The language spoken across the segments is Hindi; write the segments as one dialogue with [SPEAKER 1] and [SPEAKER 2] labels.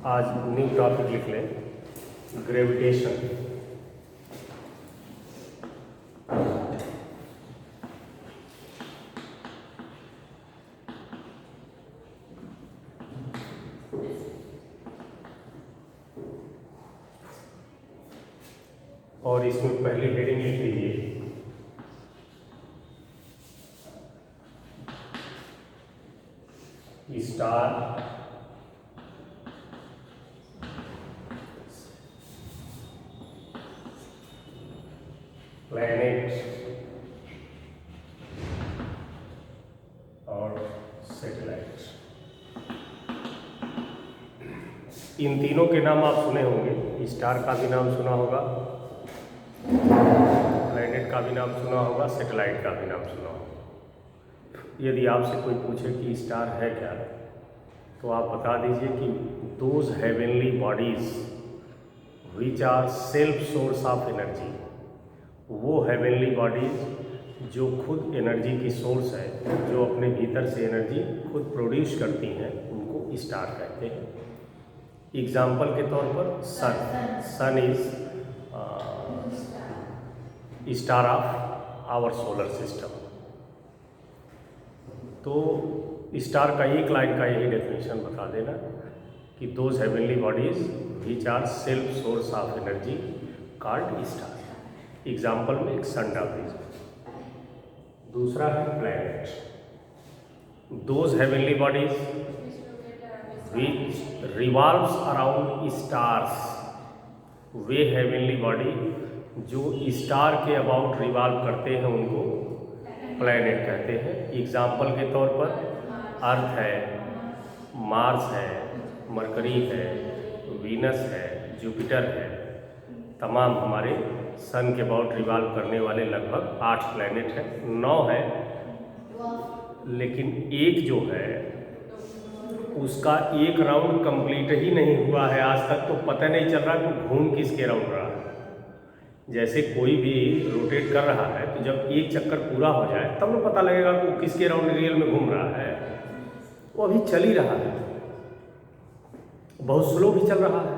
[SPEAKER 1] आज न्यू टॉपिक लिख लें, ग्रेविटेशन। और इसमें पहली हेडिंग लिख लीजिए, स्टार प्लैनेट और सैटेलाइट। इन तीनों के नाम आप सुने होंगे। स्टार का भी नाम सुना होगा, प्लैनेट का भी नाम सुना होगा, सैटेलाइट का भी नाम सुना होगा। यदि आपसे कोई पूछे कि स्टार है क्या, तो आप बता दीजिए कि those heavenly bodies which are self source of energy. वो हेवनली बॉडीज जो खुद एनर्जी की सोर्स है, जो अपने भीतर से एनर्जी खुद प्रोड्यूस करती हैं, उनको स्टार कहते हैं। एग्जाम्पल के तौर पर sun is star of our solar system. तो स्टार का एक लाइन का यही डेफिनेशन बता देना कि those heavenly bodies which are self source of energy called star. Example में एक सन डाल दीजिए। दूसरा है planet. Those heavenly bodies which revolves around stars. वे हेवनली बॉडी जो स्टार के अबाउट रिवॉल्व करते हैं उनको प्लैनेट कहते हैं। एग्जाम्पल के तौर पर अर्थ है, मार्स है, मरकरी है, वीनस है, जुपिटर है। तमाम हमारे सन के अबाउट रिवॉल्व करने वाले लगभग 8 प्लैनेट हैं, 9 है, लेकिन एक जो है उसका एक राउंड कंप्लीट ही नहीं हुआ है आज तक। तो पता नहीं चल रहा कि घूम किसके राउंड रहा है। जैसे कोई भी रोटेट कर रहा है तो जब एक चक्कर पूरा हो जाए तब ना पता लगेगा कि वो किसके राउंड रियल में घूम रहा है। वो अभी चल ही रहा है, बहुत स्लो भी चल रहा है,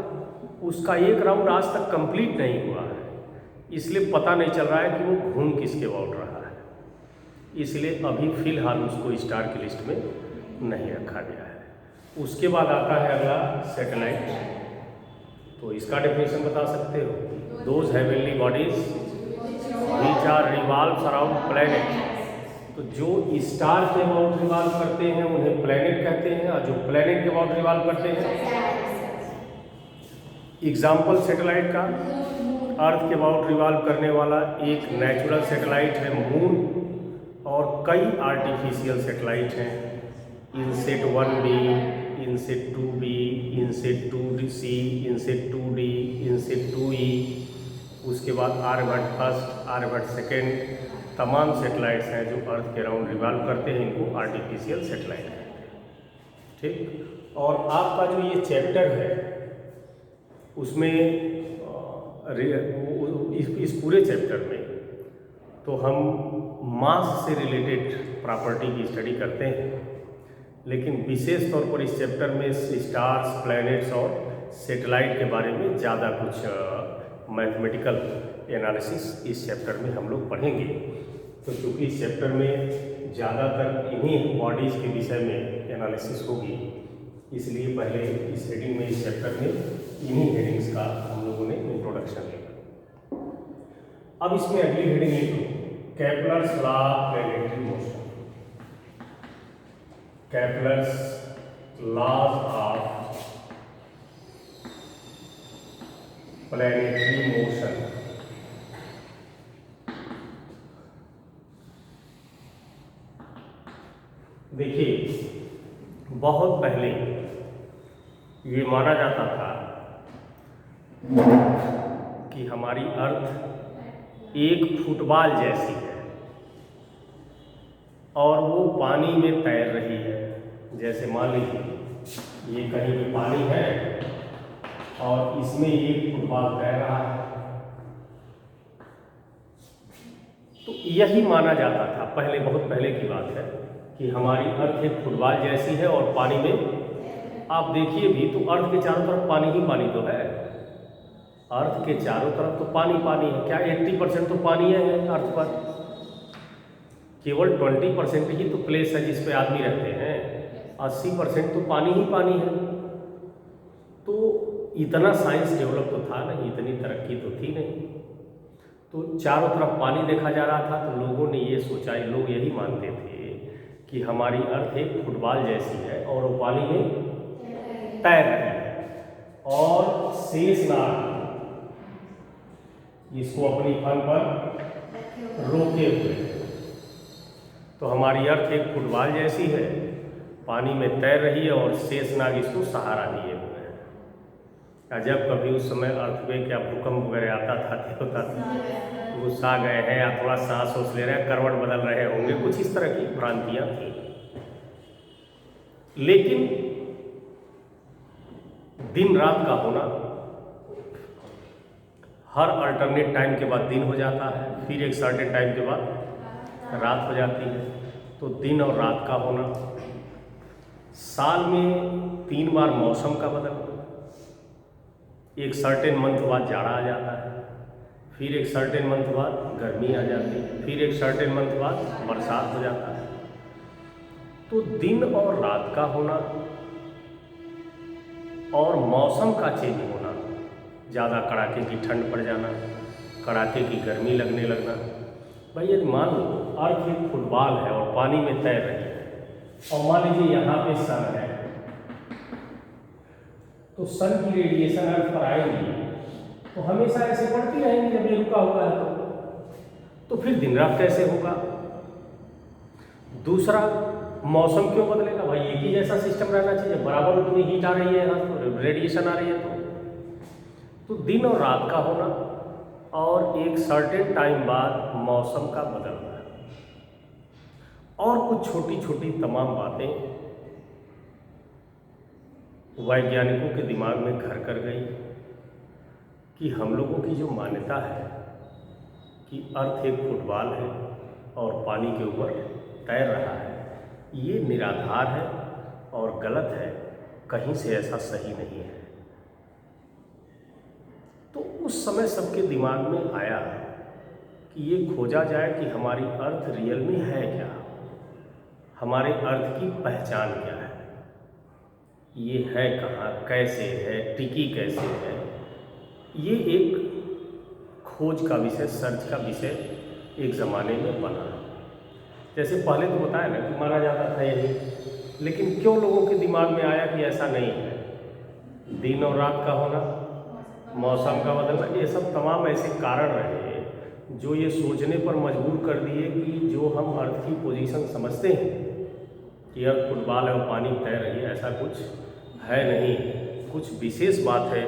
[SPEAKER 1] उसका एक राउंड आज तक कंप्लीट नहीं हुआ है, इसलिए पता नहीं चल रहा है कि वो घूम किसके अबाउट रहा है। इसलिए अभी फिलहाल उसको स्टार की लिस्ट में नहीं रखा गया है। उसके बाद आता है अगला सैटेलाइट। तो इसका डेफिनेशन बता सकते हो, those heavenly bodies which are revolves around planet. तो जो स्टार के अबाउट रिवॉल्व करते हैं उन्हें प्लैनेट कहते हैं, और जो प्लैनेट के अबाउट रिवॉल्व करते हैं। एग्जाम्पल सैटेलाइट का, अर्थ के अबाउट रिवॉल्व करने वाला एक नेचुरल सैटेलाइट है मून, और कई आर्टिफिशियल सैटेलाइट हैं। INSAT 1B, INSAT 2B, INSAT 2C, INSAT 2D, INSAT 2E। उसके बाद आर्यभट्ट फर्स्ट, आर्यभट्ट सेकेंड। तमाम सैटेलाइट्स हैं जो अर्थ के राउंड रिवॉल्व करते हैं, इनको आर्टिफिशियल सैटेलाइट कहते हैं। ठीक। और आपका जो ये चैप्टर है उसमें इस पूरे चैप्टर में तो हम मास से रिलेटेड प्रॉपर्टी की स्टडी करते हैं, लेकिन विशेष तौर पर इस चैप्टर में स्टार्स, प्लैनेट्स और सैटेलाइट के बारे में ज़्यादा कुछ मैथमेटिकल एनालिसिस इस चैप्टर में हम लोग पढ़ेंगे। तो क्योंकि इस चैप्टर में ज़्यादातर इन्हीं बॉडीज़ के विषय में एनालिसिस होगी, इसलिए पहले इस हेडिंग में, इस चैप्टर में इन्हीं हेडिंग्स का हम लोगों ने इंट्रोडक्शन लिया। अब इसमें अगली हेडिंग लिखो, Kepler's law of planetary motion. Kepler's laws of planetary motion. देखिए, बहुत पहले ये माना जाता था कि हमारी अर्थ एक फुटबॉल जैसी है और वो पानी में तैर रही है। जैसे मान लीजिए ये कहीं पे पानी है और इसमें एक फुटबॉल तैर रहा है। तो यही माना जाता था पहले, बहुत पहले की बात है, कि हमारी अर्थ एक फुटबॉल जैसी है और पानी में आप देखिए भी तो अर्थ के चारों तरफ पानी ही पानी तो है। अर्थ के चारों तरफ तो पानी पानी है। क्या 80% तो पानी है अर्थ पर? केवल 20% ही तो प्लेस है जिस पे आदमी रहते हैं। 80% तो पानी ही पानी है। तो इतना साइंस डेवलप तो था नहीं, इतनी तरक्की तो थी नहीं। तो चारों तरफ पानी देखा जा रहा था तो लोगों ने ये सोचा, लोग यही मानते थे कि हमारी अर्थ एक फुटबॉल जैसी है और वो पानी में तैर रही है और शेषनाग इसको अपनी फन पर रोके हुए। तो हमारी अर्थ एक फुटबॉल जैसी है, पानी में तैर रही है और शेषनाग इसको सहारा दिए हुए हैं। जब कभी उस समय अर्थ में क्या भूकंप वगैरह आता था तो होता था, गुस्सा गए हैं या थोड़ा सांस ओस ले रहे हैं, करवट बदल रहे होंगे, कुछ इस तरह की भ्रांतियां थी। लेकिन दिन रात का होना, हर अल्टरनेट टाइम के बाद दिन हो जाता है, फिर एक सर्टेन टाइम के बाद रात हो जाती है। तो दिन और रात का होना, साल में 3 बार मौसम का बदलना, एक सर्टेन मंथ बाद जाड़ा आ जाता है, फिर एक सर्टेन मंथ बाद गर्मी आ जाती है, फिर एक सर्टेन मंथ बाद बरसात हो जाता है। तो दिन और रात का होना और मौसम का चेंज होना, ज़्यादा कड़ाके की ठंड पड़ जाना, कड़ाके की गर्मी लगने लगना। भाई यदि मान लो अर्थ एक फुटबॉल है और पानी में तैर रही है और मान लीजिए यहाँ पे सन है, तो सन की रेडिएशन अर्थ पर आएंगी तो हमेशा ऐसे पड़ती रहेंगी जब ये रुका हुआ है तो फिर दिन रात कैसे होगा? दूसरा, मौसम क्यों बदलेगा? भाई एक ही जैसा सिस्टम रहना चाहिए, बराबर उतनी हीट आ रही है यहाँ तो रेडिएशन आ रही है तो दिन और रात का होना और एक सर्टेन टाइम बाद मौसम का बदलना और कुछ छोटी छोटी तमाम बातें वैज्ञानिकों के दिमाग में घर कर गई कि हम लोगों की जो मान्यता है कि अर्थ एक फुटबॉल है और पानी के ऊपर तैर रहा है, ये निराधार है और गलत है, कहीं से ऐसा सही नहीं है। तो उस समय सबके दिमाग में आया कि ये खोजा जाए कि हमारी अर्थ रियल में है क्या, हमारे अर्थ की पहचान क्या है, ये है कहाँ, कैसे है, टिकी कैसे है। ये एक खोज का विषय, सर्च का विषय एक ज़माने में बना। जैसे पहले तो बताया ना कि माना जाता था यही, लेकिन क्यों लोगों के दिमाग में आया कि ऐसा नहीं है? दिन और रात का होना, मौसम का बदलना, ये सब तमाम ऐसे कारण रहे जो ये सोचने पर मजबूर कर दिए कि जो हम अर्थ की पोजीशन समझते हैं कि अर्थ फुटबॉल है और पानी तैर रही है, ऐसा कुछ है नहीं। कुछ विशेष बात है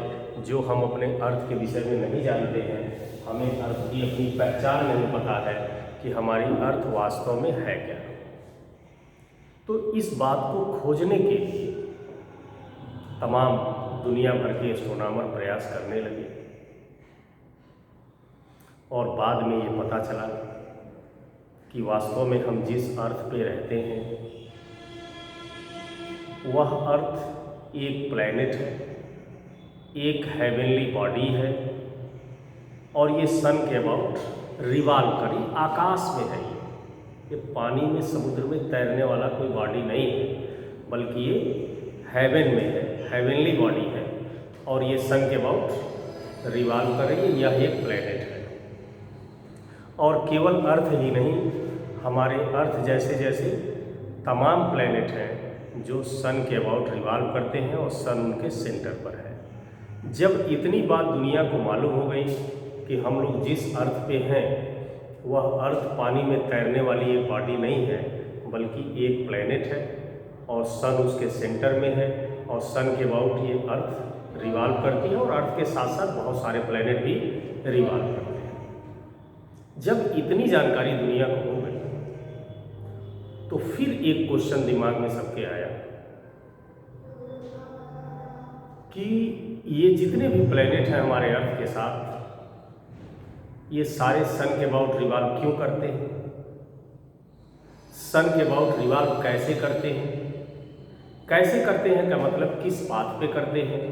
[SPEAKER 1] जो हम अपने अर्थ के विषय में नहीं जानते हैं, हमें अर्थ की अपनी पहचान नहीं पता है कि हमारी अर्थ वास्तव में है क्या। तो इस बात को खोजने के लिए तमाम दुनिया भर के एस्ट्रोनॉमर प्रयास करने लगे और बाद में ये पता चला कि वास्तव में हम जिस अर्थ पे रहते हैं वह अर्थ एक प्लैनेट है, एक हेवनली बॉडी है और ये सन के अबाउट रिवॉल्व करी आकाश में है। ये पानी में, समुद्र में तैरने वाला कोई बॉडी नहीं है, बल्कि ये हेवन में है, हेवनली बॉडी है और ये सन के अबाउट रिवॉल्व कर रही है। यह एक प्लैनेट है और केवल अर्थ ही नहीं, हमारे अर्थ जैसे जैसे तमाम प्लैनेट हैं जो सन के अबाउट रिवॉल्व करते हैं और सन उनके सेंटर पर है। जब इतनी बात दुनिया को मालूम हो गई कि हम लोग जिस अर्थ पे हैं वह अर्थ पानी में तैरने वाली एक बॉडी नहीं है, बल्कि एक प्लैनेट है और सन उसके सेंटर में है और सन के अबाउट ये अर्थ रिवॉल्व करती है और अर्थ के साथ साथ बहुत सारे प्लैनेट भी रिवॉल्व करते हैं। जब इतनी जानकारी दुनिया को हो गई तो फिर एक क्वेश्चन दिमाग में सबके आया कि ये जितने भी प्लैनेट हैं हमारे अर्थ के साथ, ये सारे सन के अबाउट रिवॉल्व क्यों करते हैं? सन के अबाउट रिवॉल्व कैसे करते हैं? कैसे करते हैं का मतलब किस बात पे करते हैं,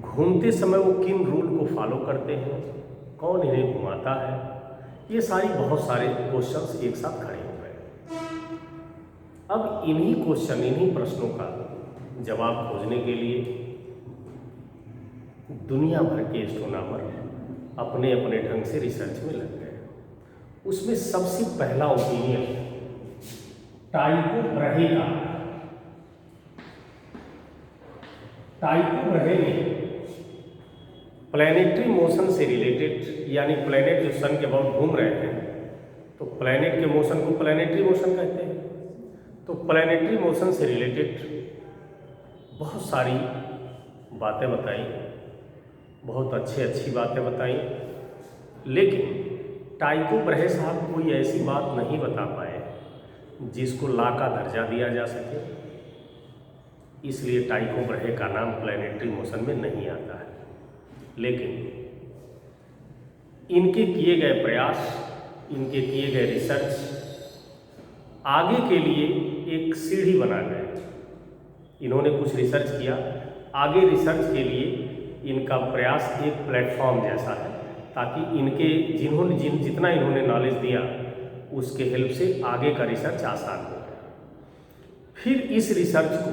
[SPEAKER 1] घूमते समय वो किन रूल को फॉलो करते हैं, कौन इन्हें घुमाता है, ये सारी बहुत सारे क्वेश्चंस एक साथ खड़े हो गए। अब इन्हीं क्वेश्चन, इन्हीं प्रश्नों का जवाब खोजने के लिए दुनिया भर के एस्ट्रोनॉमर अपने अपने ढंग से रिसर्च में लग गए। उसमें सबसे पहला ओपिनियन टाइको ब्रहे का। टाइको ब्रहे ने प्लैनेटरी मोशन से रिलेटेड, यानी प्लैनेट जो सन के अबाउट घूम रहे थे, तो प्लैनेट के मोशन को प्लैनेटरी मोशन कहते हैं। तो प्लैनेटरी मोशन से रिलेटेड बहुत सारी बातें बताई, बहुत अच्छी बातें बताई, लेकिन टाइको ब्रहे साहब कोई ऐसी बात नहीं बता पाए जिसको लॉ का दर्जा दिया जा सके, इसलिए टाइको ब्रहे का नाम प्लैनेटरी मोशन में नहीं आता है। लेकिन इनके किए गए प्रयास, इनके किए गए रिसर्च आगे के लिए एक सीढ़ी बना गए। इन्होंने कुछ रिसर्च किया, आगे रिसर्च के लिए इनका प्रयास एक प्लेटफॉर्म जैसा है, ताकि इनके जितना इन्होंने नॉलेज दिया उसके हेल्प से आगे का रिसर्च आसान हो गया। फिर इस रिसर्च को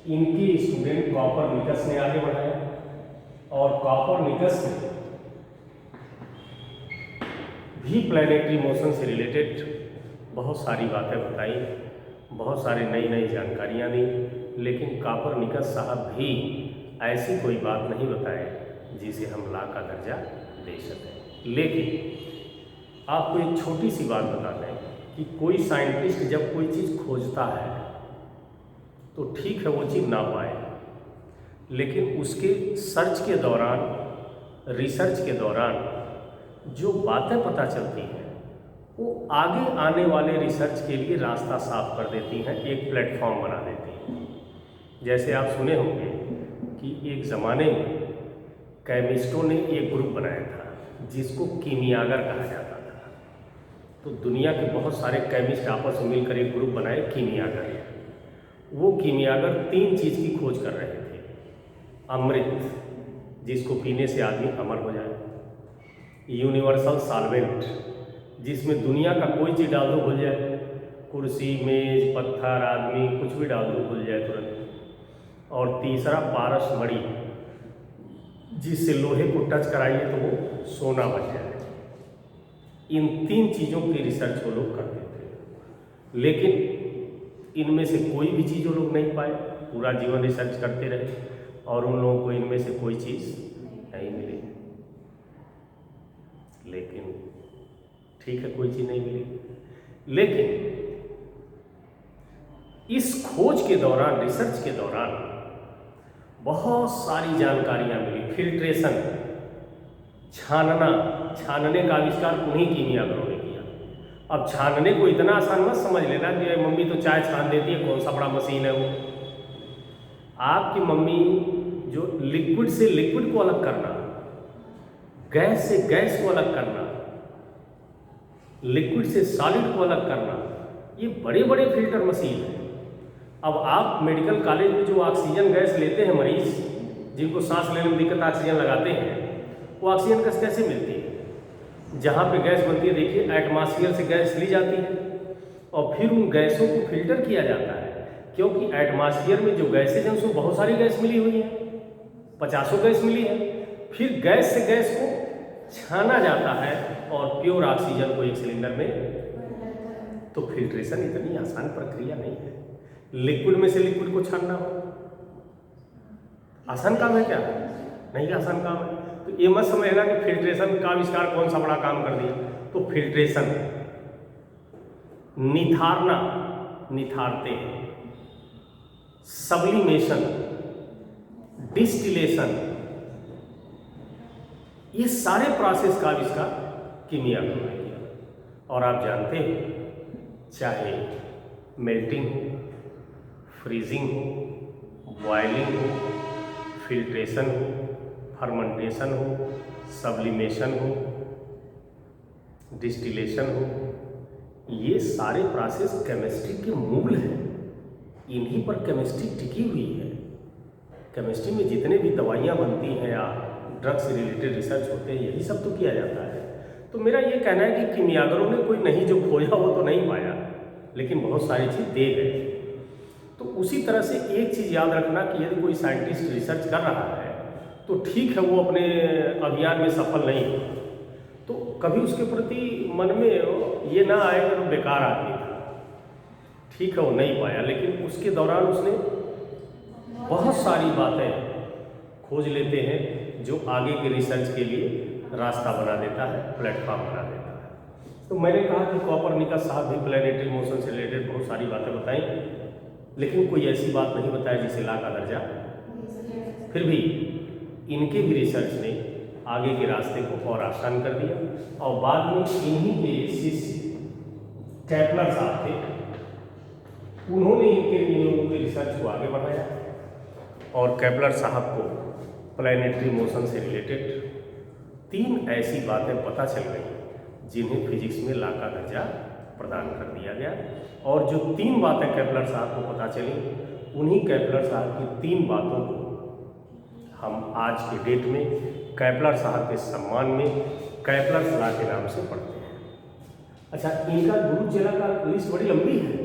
[SPEAKER 1] इनके स्टूडेंट कॉपरनिकस ने आगे बढ़ाया, और कॉपरनिकस ने भी प्लैनेटरी मोशन से रिलेटेड बहुत सारी बातें बताई, बहुत सारी नई जानकारियाँ दी, लेकिन कॉपरनिकस साहब भी ऐसी कोई बात नहीं बताए जिसे हम लॉ का दर्जा दे सकें। लेकिन आपको एक छोटी सी बात बता दें कि कोई साइंटिस्ट जब कोई चीज़ खोजता है तो ठीक है वो चीज़ ना पाए, लेकिन उसके सर्च के दौरान, रिसर्च के दौरान जो बातें पता चलती हैं वो आगे आने वाले रिसर्च के लिए रास्ता साफ कर देती हैं, एक प्लेटफॉर्म बना देती हैं। जैसे आप सुने होंगे कि एक ज़माने में केमिस्टों ने एक ग्रुप बनाया था जिसको कीमियागर कहा जाता था। तो दुनिया के बहुत सारे केमिस्ट आपस में मिलकर एक ग्रुप बनाए कीमियागर। वो कीमियागर 3 चीज़ की खोज कर रहे थे। अमृत, जिसको पीने से आदमी अमर हो जाए, यूनिवर्सल सॉल्वेंट, जिसमें दुनिया का कोई चीज़ डाल दो घुल जाए, कुर्सी, मेज, पत्थर, आदमी, कुछ भी डाल दो घुल जाए तुरंत, और तीसरा पारस मणि, जिससे लोहे को टच कराइए तो वो सोना बन जाए। इन 3 चीज़ों की रिसर्च वो लोग करते थे, लेकिन इनमें से कोई भी चीज़ वो लोग नहीं पाए। पूरा जीवन रिसर्च करते रहे और उन लोगों को इनमें से कोई चीज़ नहीं मिली। लेकिन ठीक है, कोई चीज़ नहीं मिली, लेकिन इस खोज के दौरान, रिसर्च के दौरान बहुत सारी जानकारियाँ मिली। फिल्ट्रेशन, छानने का आविष्कार उन्हीं कीमियागरों ने किया। अब छानने को इतना आसान मत समझ लेना कि मम्मी तो चाय छान देती है, कौन सा बड़ा मशीन है वो। आपकी मम्मी जो लिक्विड से लिक्विड को अलग करना, गैस से गैस को अलग करना, लिक्विड से सॉलिड को अलग करना, ये बड़े बड़े फिल्टर मशीन है। अब आप मेडिकल कॉलेज में जो ऑक्सीजन गैस लेते हैं मरीज, जिनको सांस लेने में दिक्कत, ऑक्सीजन लगाते हैं, वो ऑक्सीजन गैस कैसे मिलती है? जहाँ पे गैस बनती है, देखिए एटमॉस्फेयर से गैस ली जाती है और फिर उन गैसों को फिल्टर किया जाता है, क्योंकि एटमॉस्फेयर में जो गैसेज हैं उसमें बहुत सारी गैस मिली हुई है, 50 गैस मिली है। फिर गैस से गैस को छाना जाता है और प्योर ऑक्सीजन को एक सिलेंडर में। तो फिल्ट्रेशन इतनी आसान प्रक्रिया नहीं है। लिक्विड में से लिक्विड को छानना हो आसान काम है क्या? नहीं आसान काम है। तो ये मत समझना कि फिल्ट्रेशन का आविष्कार कौन सा बड़ा काम कर दिया। तो फिल्ट्रेशन, निथारना, निथारते हैं, सब्लिमेशन, डिस्टिलेशन, ये सारे प्रोसेस का आविष्कार कीमियागरों ने किया। और आप जानते हो, चाहे मेल्टिंग हो, फ्रीजिंग हो, बॉयलिंग हो, फिल्ट्रेशन हो, फर्मेंटेशन हो, सब्लिमेशन हो, डिस्टिलेशन हो, ये सारे प्रोसेस केमिस्ट्री के मूल हैं। इन्हीं पर केमिस्ट्री टिकी हुई है। केमिस्ट्री में जितने भी दवाइयाँ बनती हैं या ड्रग्स से रिलेटेड रिसर्च होते हैं, यही सब तो किया जाता है। तो मेरा ये कहना है कि कीमियागरों ने कोई नहीं जो खोजा वो तो नहीं पाया, लेकिन बहुत सारी चीज़ दे गए। तो उसी तरह से एक चीज़ याद रखना कि यदि कोई साइंटिस्ट रिसर्च कर रहा है तो ठीक है, वो अपने अभियान में सफल नहीं हो, तो कभी उसके प्रति मन में ये ना आए कि वो बेकार आदमी था। ठीक है, वो नहीं पाया, लेकिन उसके दौरान उसने बहुत सारी बातें खोज लेते हैं जो आगे के रिसर्च के लिए रास्ता बना देता है, प्लेटफॉर्म बना देता है। तो मैंने कहा कि कोपरनिकस साहब भी प्लैनेटरी मोशन से रिलेटेड बहुत सारी बातें बताई, लेकिन कोई ऐसी बात नहीं बताई जिसे ला का दर्जा। फिर भी इनके भी रिसर्च ने आगे के रास्ते को और आसान कर दिया, और बाद में इन्हीं के शिष्य केपलर साहब थे, उन्होंने इन लोगों के रिसर्च को आगे बढ़ाया, और केपलर साहब को प्लैनेटरी मोशन से रिलेटेड 3 ऐसी बातें पता चल गई जिन्हें फिजिक्स में ला का दर्जा प्रदान कर दिया गया। और जो 3 बातें केपलर साहब को पता चली, उन्हीं केपलर साहब की 3 बातों को हम आज के डेट में केपलर साहब के सम्मान में केपलर लॉ के नाम से पढ़ते हैं। अच्छा, इनका गुरु चेला का लिस्ट बड़ी लंबी है।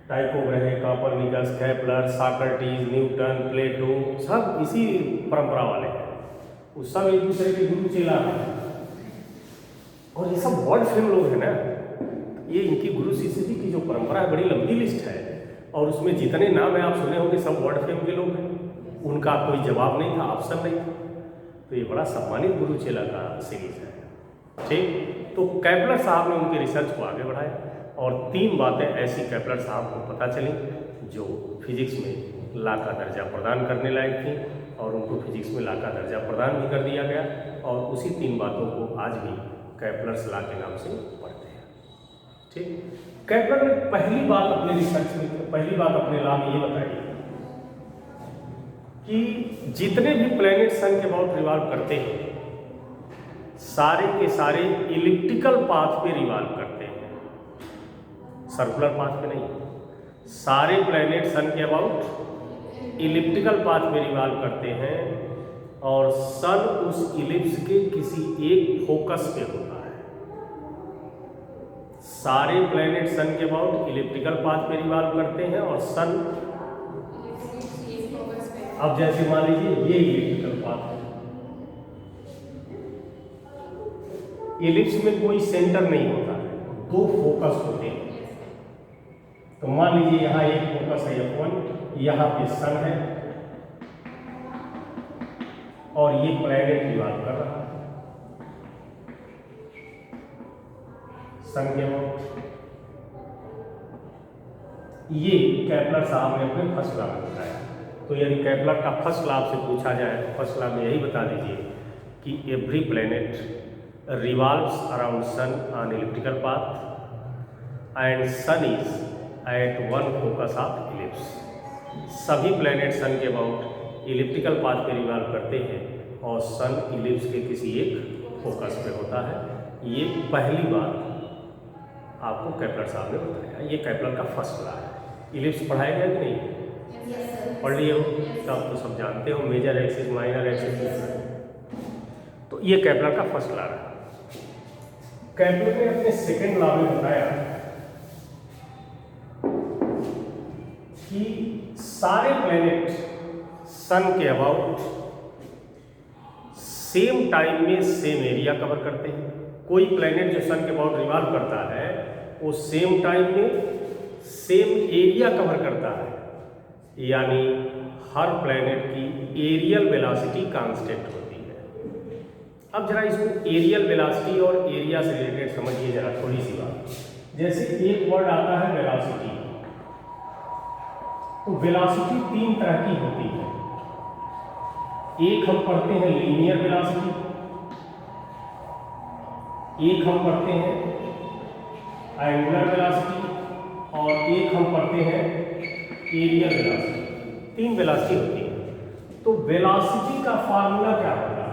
[SPEAKER 1] टाइको ग्रहे, कोपरनिकस, केपलर, सॉक्रेटिस, न्यूटन, प्लेटो, सब इसी परंपरा वाले हैं। वो सब एक दूसरे के गुरु चेला हैं, और ये सब वर्ल्ड फेम लोग हैं ना। ये इनकी गुरु शिष्य की जो परंपरा है, बड़ी लंबी लिस्ट है, और उसमें जितने नाम है आप सुने होंगे सब वर्ल्ड फेम के लोग हैं। उनका कोई जवाब नहीं था, ऑप्शन नहीं था। तो ये बड़ा सम्मानित गुरु चेला का सीरीज है। ठीक, तो केपलर साहब ने उनके रिसर्च को आगे बढ़ाया, और 3 बातें ऐसी केपलर साहब को पता चली जो फिजिक्स में ला का दर्जा प्रदान करने लायक थी, और उनको फिजिक्स में ला का दर्जा प्रदान भी कर दिया गया। और उसी 3 बातों को आज भी केपलर्स लॉ के नाम से पढ़ते हैं। ठीक, केपलर ने पहली बात अपने रिसर्च में, पहली बात अपने लॉ में ये बताई कि जितने भी प्लैनेट सन के अबाउट रिवॉल्व करते हैं, सारे के सारे इलिप्टिकल पाथ पे रिवॉल्व करते हैं, सर्कुलर पाथ पे नहीं। सारे प्लैनेट सन के अबाउट इलिप्टिकल पाथ पे रिवॉल्व करते हैं, और सन उस इलिप्स के किसी एक फोकस पे होता है। सारे प्लैनेट सन के अबाउट इलिप्टिकल पाथ पे रिवॉल्व करते हैं, और सन, अब जैसे मान लीजिए ये इलिप्टिकल पाथ है, इलिप्स में कोई सेंटर नहीं होता है, 2 फोकस होते हैं। तो मान लीजिए यहाँ एक फोकस है F1, यहाँ पे सन है, और ये प्लैनेट रिवॉल्व कर रहा है सन के अबाउट। ये केपलर साहब ने अपने फर्स्ट लॉ में बताया। तो यदि केपलर का फर्स्ट लॉ से पूछा जाए तो फर्स्ट लॉ में यही बता दीजिए कि every planet revolves around sun on elliptical path and sun is at 1 focus of ellipse. सभी प्लैनेट सन के अबाउट इलिप्टिकल पाथ पे रिवॉल्व करते हैं, और सन इलिप्स के किसी एक फोकस पे होता है। ये पहली बात आपको केपलर साहब ने बताया। ये केपलर का फर्स्ट लॉ है। इलिप्स पढ़ाया गया कि नहीं? पढ़ लिए हो, तब तो सब जानते हो, मेजर एक्सिस, माइनर एक्सिस। तो ये केपलर का फर्स्ट लॉ है। केपलर ने अपने सेकेंड लॉ में बताया कि सारे प्लैनेट सन के अबाउट सेम टाइम में सेम एरिया कवर करते हैं। कोई प्लैनेट जो सन के अबाउट रिवॉल्व करता है वो सेम टाइम में सेम एरिया कवर करता है, यानी हर प्लैनेट की एरियल वेलोसिटी कांस्टेंट होती है। अब जरा इसको एरियल वेलोसिटी और एरिया से रिलेटेड समझिए जरा थोड़ी सी बात। जैसे एक वर्ड आता है वेलोसिटी, तो वेलोसिटी 3 तरह की होती है। एक हम पढ़ते हैं लीनियर वेलोसिटी, एक हम पढ़ते हैं एंगुलर वेलोसिटी, और एक हम पढ़ते हैं एरियल वेलोसिटी। 3 वेलोसिटी होती है। तो वेलोसिटी का फार्मूला क्या होगा?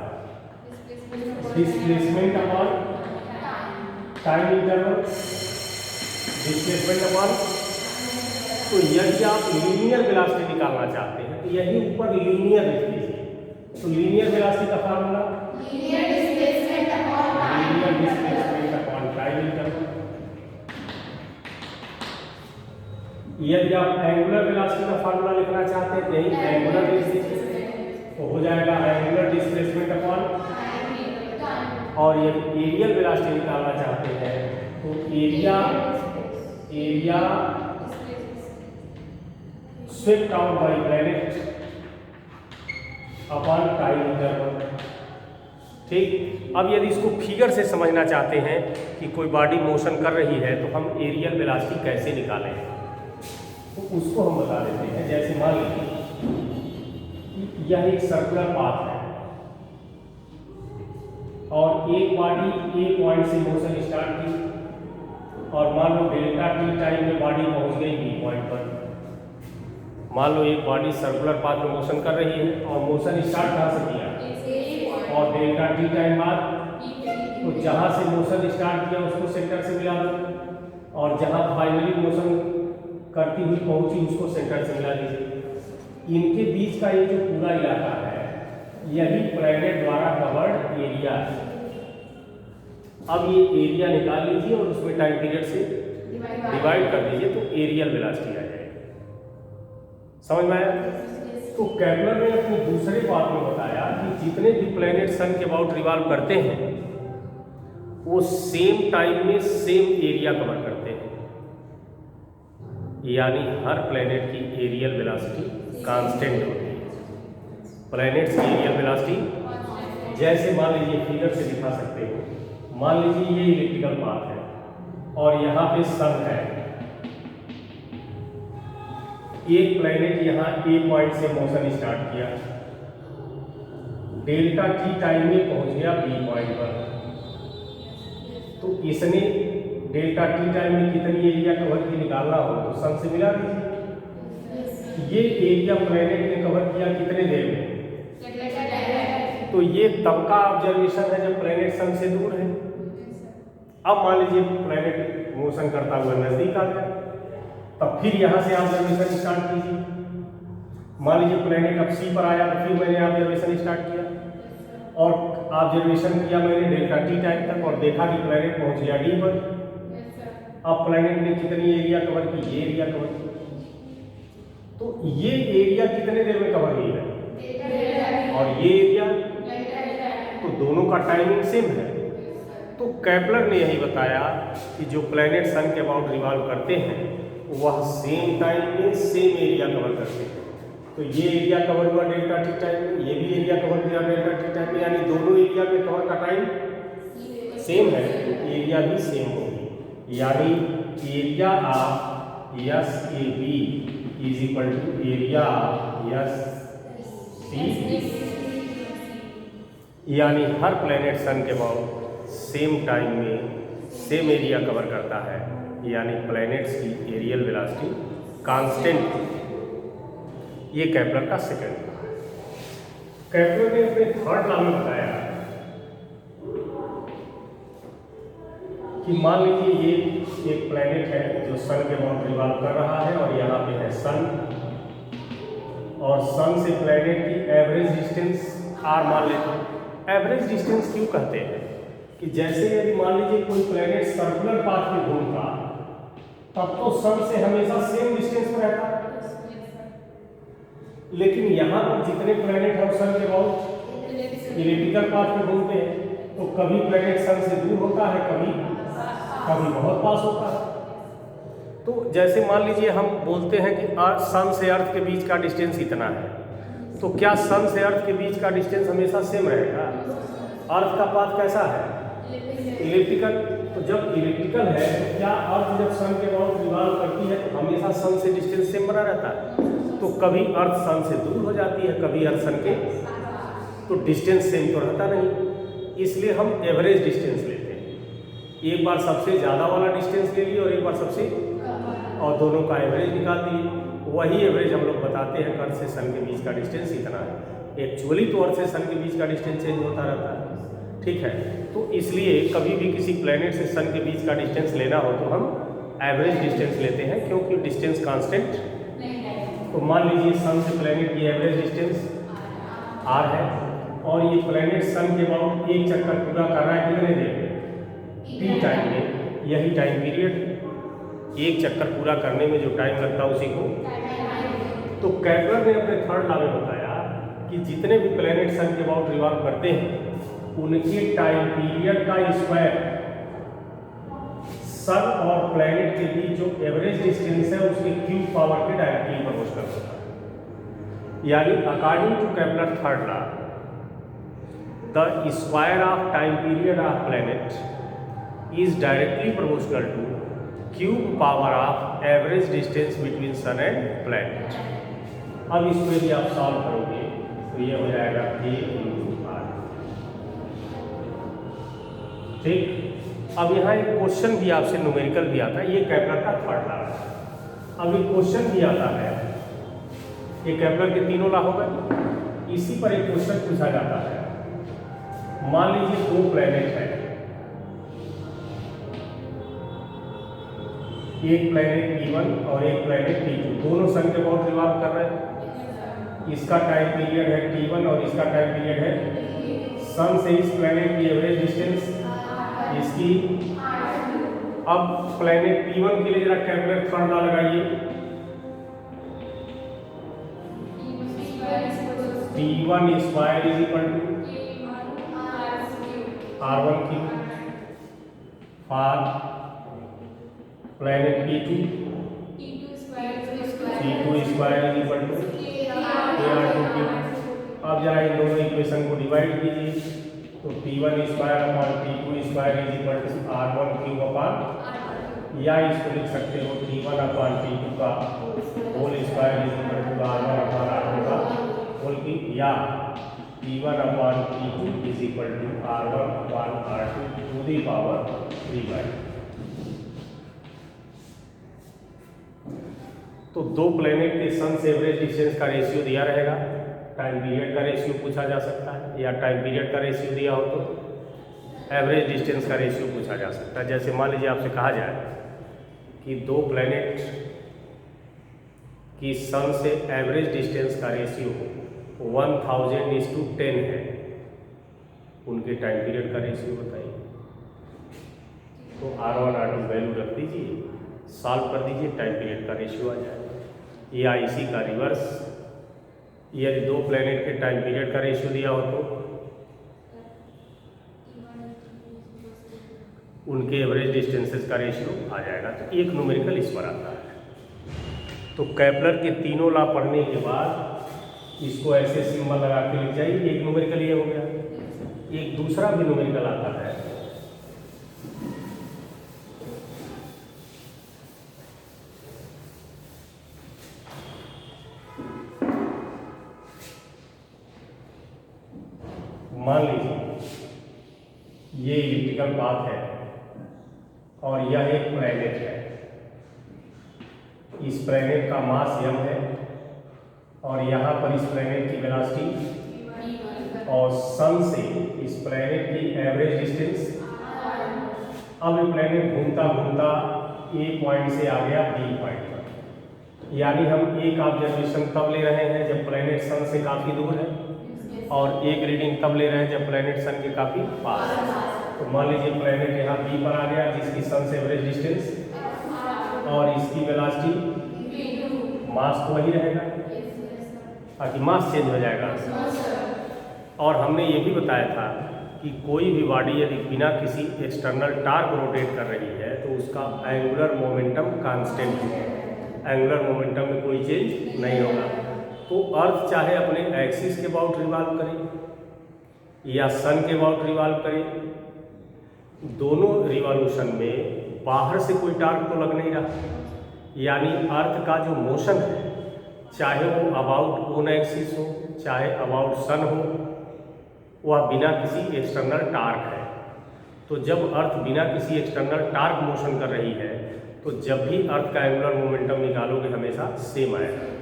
[SPEAKER 1] Displacement upon time interval, displacement upon तो यदि आप लीनियर वेलोसिटी निकालना चाहते हैं तो यही ऊपर लीनियर लिख दीजिए। तो लीनियर वेलोसिटी का formula linear displacement upon time interval. यदि आप एंगुलर वेलोसिटी का फार्मूला लिखना चाहते हैं तो यही एंगुलर लिख दीजिए, तो हो जाएगा एंगुलर डिस्प्लेसमेंट अपॉन। और यदि एरियल वेलोसिटी निकालना चाहते हैं तो area swept out by planet upon time interval. ठीक, अब यदि इसको फिगर से समझना चाहते हैं कि कोई बॉडी मोशन कर रही है तो हम एरियल वेलोसिटी कैसे निकालें, तो उसको हम बता देते हैं। जैसे मान लीजिए यह एक सर्कुलर पाथ है और एक बॉडी ए पॉइंट से मोशन स्टार्ट की और मान लो डेल्टा टी टाइम में बॉडी पहुंच गई बी पॉइंट पर। मान लो एक बॉडी सर्कुलर पाथ में मोशन कर रही है और मोशन स्टार्ट कहाँ से किया और डेल्टा टी टाइम बाद, तो जहाँ से मोशन स्टार्ट किया उसको सेंटर से मिला दो और जहाँ फाइनली मोशन करती हुई पहुंची उसको सेंटर से मिला दीजिए। इनके बीच का ये जो पूरा इलाका है यही प्लैनेट द्वारा कवर्ड एरिया है। अब ये एरिया निकाल लीजिए और उसमें टाइम पीरियड से डिवाइड कर दीजिए तो एरियल वेलोसिटी आ जाएगी। समझ में आया? तो केपलर ने अपने दूसरे बात में बताया कि जितने भी प्लैनेट सन के अबाउट रिवॉल्व करते हैं वो सेम टाइम में सेम एरिया कवर करते हैं, यानी हर प्लैनेट की एरियल वेलोसिटी कांस्टेंट होती है। प्लैनेट्स की एरियल वेलोसिटी जैसे मान लीजिए फिगर से दिखा सकते हो, मान लीजिए ये इलेक्ट्रिकल पाथ है और यहाँ पे सन है। एक प्लैनेट यहाँ ए पॉइंट से मोशन स्टार्ट किया, डेल्टा टी टाइम में पहुंच गया बी पॉइंट पर, तो इसने डेल्टा टी टाइम में कितनी एरिया कवर की निकालना हो तो सन से मिला दीजिए। ये एरिया प्लैनेट ने कवर किया कितने देर में, तो ये तब का ऑब्जर्वेशन है जब प्लैनेट सन से दूर है। अब मान लीजिए प्लैनेट मोशन करता हुआ नजदीक आ गया, तब फिर यहाँ से ऑब्जर्वेशन स्टार्ट कीजिए। मान लीजिए प्लैनेट अब सी पर आया तो फिर मैंने ऑब्जर्वेशन स्टार्ट किया और ऑब्जर्वेशन किया मैंने डेल्टा टी टाइम तक और देखा कि प्लैनेट पहुंच गया डी पर। अब प्लैनेट ने कितनी एरिया कवर की, ये एरिया कवर की, तो ये एरिया कितने देर में कवर हुई है और ये एरिया, तो दोनों का टाइमिंग सेम है। तो केपलर ने यही बताया कि जो प्लैनेट सन के अबाउट रिवॉल्व करते हैं वह सेम टाइम में सेम एरिया कवर करते हैं। तो ये एरिया कवर हुआ डेल्टा टी टाइम में, ये भी एरिया कवर किया डेल्टा टी टाइम में, यानी दोनों एरिया में कवर का टाइम सेम है तो एरिया भी सेम होगी। यानी area of S A B is equal to area S C, यानी हर प्लैनेट सन के अबाउट सेम टाइम में सेम एरिया कवर करता है, यानी प्लैनेट्स की एरियल वेलोसिटी कांस्टेंट। ये केपलर का सेकंड लॉ है। केपलर ने अपने थर्ड लॉ में बताया कि मान लीजिए ये एक प्लैनेट है जो सन के अबाउट रिवॉल्व कर रहा है और यहाँ पे है सन, और सन से प्लैनेट की एवरेज डिस्टेंस आर मान लेते हैं। एवरेज डिस्टेंस क्यों कहते हैं कि जैसे यदि मान लीजिए कोई प्लैनेट सर्कुलर पाथ में घूमता तब तो सन से हमेशा सेम डिस्टेंस पर रहता, लेकिन यहाँ पर जितने प्लैनेट हम सन के अबाउट इलिप्टिकल पाथ में घूमते हैं तो कभी प्लैनेट सन से दूर होता है, कभी बहुत पास होता है। तो जैसे मान लीजिए हम बोलते हैं कि सन से अर्थ के बीच का डिस्टेंस इतना है, तो क्या सन से अर्थ के बीच का डिस्टेंस हमेशा सेम रहेगा? अर्थ का पाथ कैसा है? इलिप्टिकल। तो जब इलिप्टिकल है तो क्या अर्थ जब सन के अबाउट रिवॉल्व करती है तो हमेशा सन से डिस्टेंस सेम बना रहता है? तो कभी अर्थ सन से दूर हो जाती है, कभी अर्थ सन के, तो डिस्टेंस सेम तो रहता नहीं, इसलिए हम एवरेज डिस्टेंस लेते हैं। एक बार सबसे ज़्यादा वाला डिस्टेंस ले लिए और एक बार सबसे, और दोनों का एवरेज निकाल दिए। वही एवरेज हम लोग बताते हैं अर्थ से सन के बीच का डिस्टेंस इतना है। एक्चुअली तो अर्थ से सन के बीच का डिस्टेंस चेंज होता रहता है, ठीक है। तो इसलिए कभी भी किसी प्लैनेट से सन के बीच का डिस्टेंस लेना हो तो हम एवरेज डिस्टेंस लेते हैं क्योंकि डिस्टेंस कांस्टेंट। तो मान लीजिए सन से प्लैनेट की एवरेज डिस्टेंस r है और ये प्लैनेट सन के अबाउट एक चक्कर पूरा कर रहा है कितने देर में, t टाइम में। यही टाइम पीरियड एक चक्कर पूरा करने में जो टाइम लगता है उसी को। तो केपलर ने अपने थर्ड लॉ में बताया कि जितने भी प्लैनेट सन के अबाउट रिवॉल्व करते हैं उनके टाइम पीरियड का स्क्वायर सन और प्लैनेट के बीच जो एवरेज डिस्टेंस है उसके क्यूब पावर के डायरेक्टली प्रोपोर्शनल होता है। यानी according to Kepler third law the square of time period of planet is directly proportional to cube power of average distance between sun and planet. अब इसमें भी आप सॉल्व करोगे तो ये हो जाएगा a/r। ठीक, अब यहाँ एक क्वेश्चन भी आपसे न्यूमेरिकल भी आता है, ये केपलर का थर्ड लॉ है। अब एक क्वेश्चन भी आता है, ये केपलर के तीनों लॉ हो गए। इसी पर एक क्वेश्चन पूछा जाता है। मान लीजिए दो प्लैनेट है, एक प्लैनेट P1 और एक प्लैनेट P2, दोनों सन के अबाउट रिवॉल्व कर रहे हैं। इसका टाइम पीरियड है T1 और इसका टाइम पीरियड है सन से इस प्लैनेट की एवरेज डिस्टेंस इसकी। अब प्लैनेट P1 के लिए जरा केपलर थर्ड लॉ लगाइए। T1 square is equal to R1 cube for planet P2 T2 square is equal to R2 cube. अब जरा इन दोनों इक्वेशन को डिवाइड कीजिए तो T1 square upon T2 square is equal to R1 cube upon, या इसको लिख सकते हो T1 अपॉन T2 का whole square is equal to R1 upon R2 का होल क्यूब, या T1 upon T2 is equal to R1 upon R2 to the power 3/। तो दो प्लैनेट के सन से एवरेज डिस्टेंस का रेशियो दिया रहेगा, टाइम पीरियड का रेशियो पूछा जा सकता है, या टाइम पीरियड का रेशियो दिया हो तो एवरेज डिस्टेंस का रेशियो पूछा जा सकता है। जैसे मान लीजिए आपसे कहा जाए कि दो प्लैनेट की सन से एवरेज डिस्टेंस का रेशियो 1000:10 है, उनके टाइम पीरियड का रेशियो बताइए। तो R1 R2 वैल्यू रख दीजिए, सॉल्व कर दीजिए, टाइम पीरियड का रेशियो आ जाएगा। या इसी का रिवर्स, यदि दो प्लैनेट के टाइम पीरियड का रेशियो दिया हो तो उनके एवरेज डिस्टेंसेस का रेशियो आ जाएगा। तो एक न्यूमेरिकल इस पर आता है। तो केपलर के तीनों लॉ पढ़ने के बाद इसको ऐसे सिंबल लगा के लिख जाइए। एक न्यूमेरिकल ये हो गया, एक दूसरा भी न्यूमेरिकल आता है। मान लीजिए ये इलिप्टिकल पाथ है और यह एक प्लैनेट है। इस प्लैनेट का मास m है और यहाँ पर इस प्लैनेट की वेलोसिटी और सन से इस प्लैनेट की एवरेज डिस्टेंस। अब ये प्लैनेट घूमता घूमता A पॉइंट से आ गया B पॉइंट पर, यानी हम एक ऑब्जर्वेशन तब ले रहे हैं जब प्लैनेट सन से काफ़ी दूर है, और एक रीडिंग तब ले रहे हैं जब प्लैनेट सन के काफ़ी पास है। तो मान लीजिए प्लैनेट यहाँ B पर आ गया जिसकी सन से एवरेज डिस्टेंस और इसकी वेलोसिटी, मास तो वही रहेगा, ताकि मास चेंज हो जाएगा। और हमने ये भी बताया था कि कोई भी बॉडी यदि बिना किसी एक्सटर्नल टार्क रोटेट कर रही है तो उसका एंगुलर मोमेंटम कांस्टेंट है, एंगुलर मोमेंटम में कोई चेंज नहीं होगा। तो अर्थ चाहे अपने एक्सिस के अबाउट रिवॉल्व करे या सन के अबाउट रिवॉल्व करे, दोनों रिवॉल्यूशन में बाहर से कोई टार्क तो लग नहीं रहा, यानी अर्थ का जो मोशन है चाहे वो अबाउट ओन एक्सिस हो चाहे अबाउट सन हो, वह बिना किसी एक्सटर्नल टार्क है। तो जब अर्थ बिना किसी एक्सटर्नल टार्क मोशन कर रही है तो जब भी अर्थ का एंगुलर मोमेंटम निकालोगे हमेशा सेम आएगा।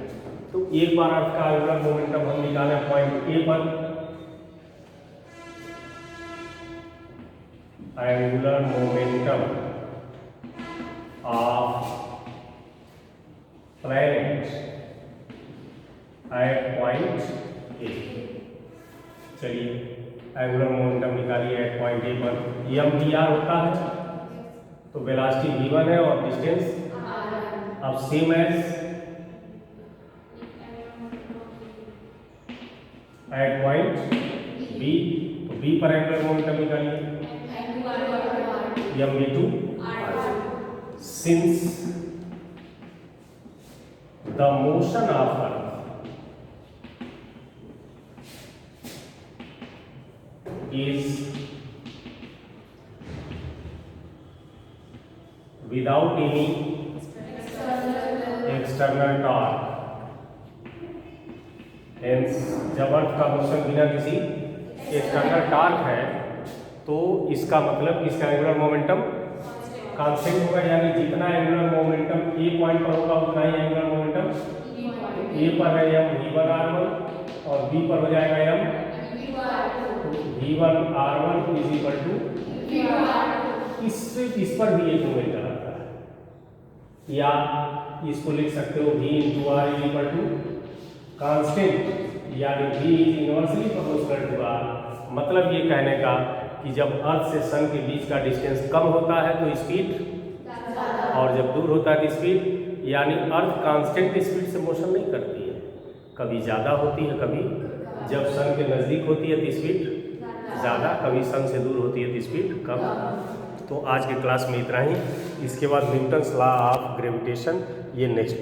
[SPEAKER 1] तो एक बार अर्थ का एंगुलर मोमेंटम हम निकालें पॉइंट ए पर, angular momentum of planet at point A. चलिए एंगुलर मोमेंटम निकालिए एट पॉइंट ए पर। एम वी आर होता है, तो वेलोसिटी v1 है और डिस्टेंस अब same as at point B. तो बी पर एंगुलर मोमेंटम निकालिए M V two. Since the motion of earth is without any external torque, hence जब अर्थ का मोशन बिना किसी एक्सटर्नल टॉर्क है तो इसका मतलब इसका एंगुलर मोमेंटम कांस्टेंट होगा, यानी जितना एंगुलर मोमेंटम ए पॉइंट पर होगा उतना ही एंगुलर मोमेंटम ए पर है एम v1 r1 और बी पर हो जाएगा M v1 r1 is equal to इस पर भी एक मोमेंट आता है, या इसको लिख सकते हो v into R is equal to constant, यानी v is inversely proportional to R. मतलब ये कहने का कि जब अर्थ से सन के बीच का डिस्टेंस कम होता है तो स्पीड, और जब दूर होता है तो स्पीड, यानी अर्थ कांस्टेंट स्पीड से मोशन नहीं करती है, कभी ज़्यादा होती है, कभी जब सन के नज़दीक होती है तो स्पीड ज़्यादा, कभी सन से दूर होती है तो स्पीड कम। तो आज के क्लास में इतना ही। इसके बाद न्यूटन्स लॉ ऑफ ग्रेविटेशन ये नेक्स्ट पार्ट।